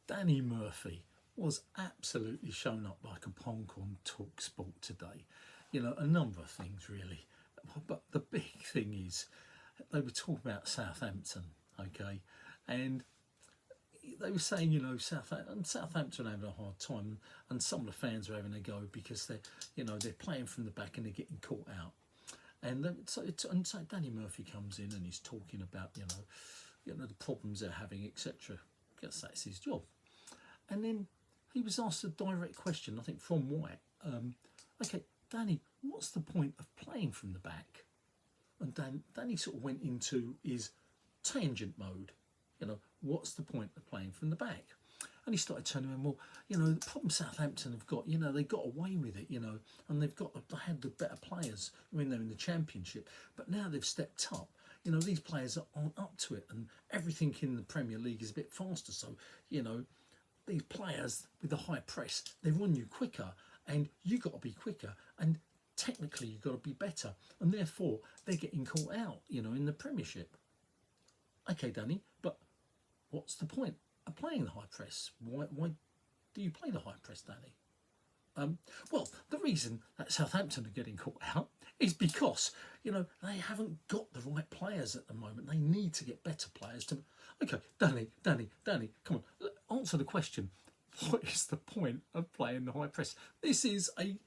Danny Murphy was absolutely shown up like a punk on Talk Sport today. You know, a number of things really. But the big thing is they were talking about Southampton, okay? And they were saying, you know, Southampton are having a hard time, and some of the fans are having a go because they're playing from the back and they're getting caught out. And so Danny Murphy comes in and he's talking about, the problems they're having, etc. Guess that's his job. And then he was asked a direct question, I think from White. Okay, Danny, what's the point of playing from the back? And Danny sort of went into his tangent mode. What's the point of playing from the back? And he started telling him, well, the problem Southampton have got, they got away with it, and they had the better players when they're in the Championship, but now they've stepped up. These players aren't up to it, and everything in the Premier League is a bit faster. So, these players with the high press, they run you quicker, and you got to be quicker, and technically you've got to be better, and therefore they're getting caught out, in the Premiership. Okay, Danny, but what's the point of playing the high press? Why do you play the high press, Danny? Well, the reason that Southampton are getting caught out is because, they haven't got the right players at the moment. They need to get better players to... Okay, Danny, come on, answer the question. What is the point of playing the high press? This is a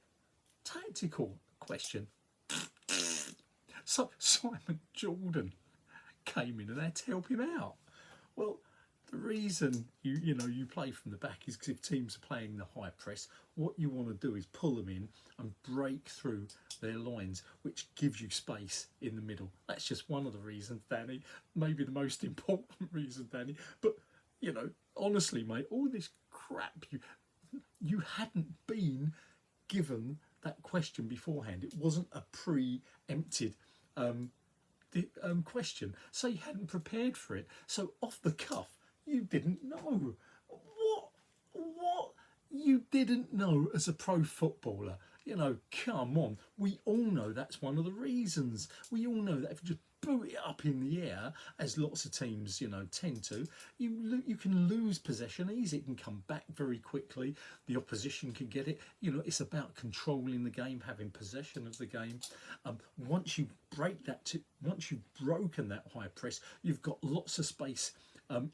tactical question. So Simon Jordan came in and had to help him out. Well, the reason you play from the back is because if teams are playing the high press, what you want to do is pull them in and break through their lines, which gives you space in the middle. That's just one of the reasons, Danny. Maybe the most important reason, Danny. But honestly, mate, all this crap you hadn't been given that question beforehand. It wasn't a preempted question, so you hadn't prepared for it. So off the cuff, you didn't know. What you didn't know as a pro footballer? Come on. We all know that's one of the reasons. We all know that if you just boot it up in the air, as lots of teams, tend to, you can lose possession easy. It can come back very quickly. The opposition can get it. It's about controlling the game, having possession of the game. Once you've broken that high press, you've got lots of space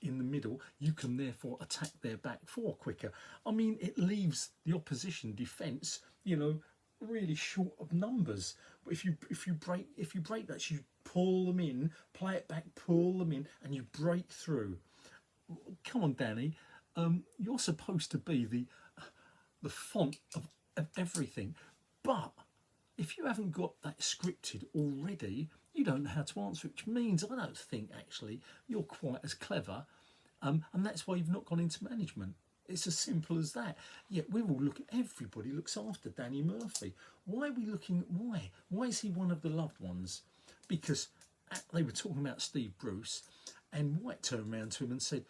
in the middle. You can therefore attack their back four quicker. I mean, it leaves the opposition defence, really short of numbers. But if you break that, you pull them in, play it back, pull them in, and you break through. Come on, Danny, you're supposed to be the font of everything, but if you haven't got that scripted already, you don't know how to answer it, which means I don't think actually you're quite as clever, and that's why you've not gone into management. It's as simple as that. Yet we're all looking, everybody looks after Danny Murphy. Why are we looking, why? Why is he one of the loved ones? Because they were talking about Steve Bruce, and White turned around to him and said,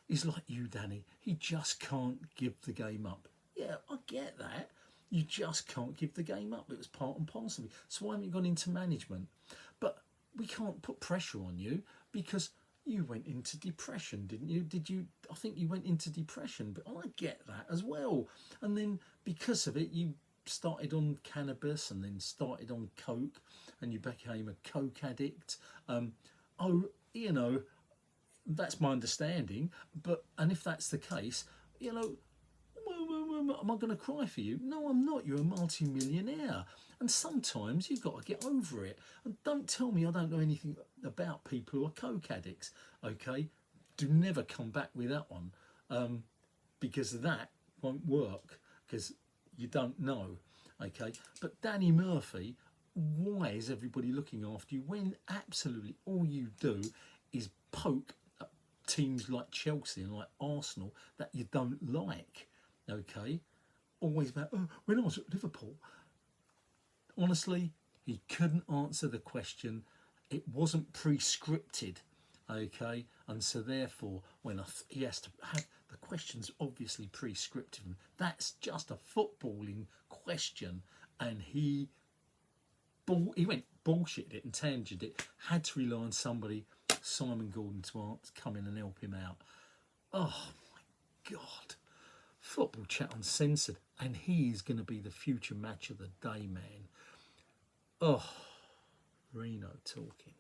he's like you, Danny. He just can't give the game up. Yeah, I get that. You just can't give the game up. It was part and parcel of it. So why haven't you gone into management? But we can't put pressure on you because you went into depression, didn't you? I think you went into depression, but I get that as well. And then because of it, you started on cannabis and then started on coke and you became a coke addict. That's my understanding. And if that's the case, am I going to cry for you? No, I'm not. You're a multi-millionaire. And sometimes you've got to get over it. And don't tell me I don't know anything about people who are coke addicts, okay? Do never come back with that one, because that won't work, because you don't know, okay? But Danny Murphy, why is everybody looking after you when absolutely all you do is poke at teams like Chelsea and like Arsenal that you don't like? Okay, always about, when I was at Liverpool, honestly, he couldn't answer the question. It wasn't pre-scripted, okay, and so therefore, when he has to have the questions obviously pre-scripted, that's just a footballing question, and he went bullshit it and tangent it, had to rely on somebody, Simon Gordon, to come in and help him out. Oh, God. Football Chat Uncensored, and he is going to be the future match of the day, man. Oh, Reno talking.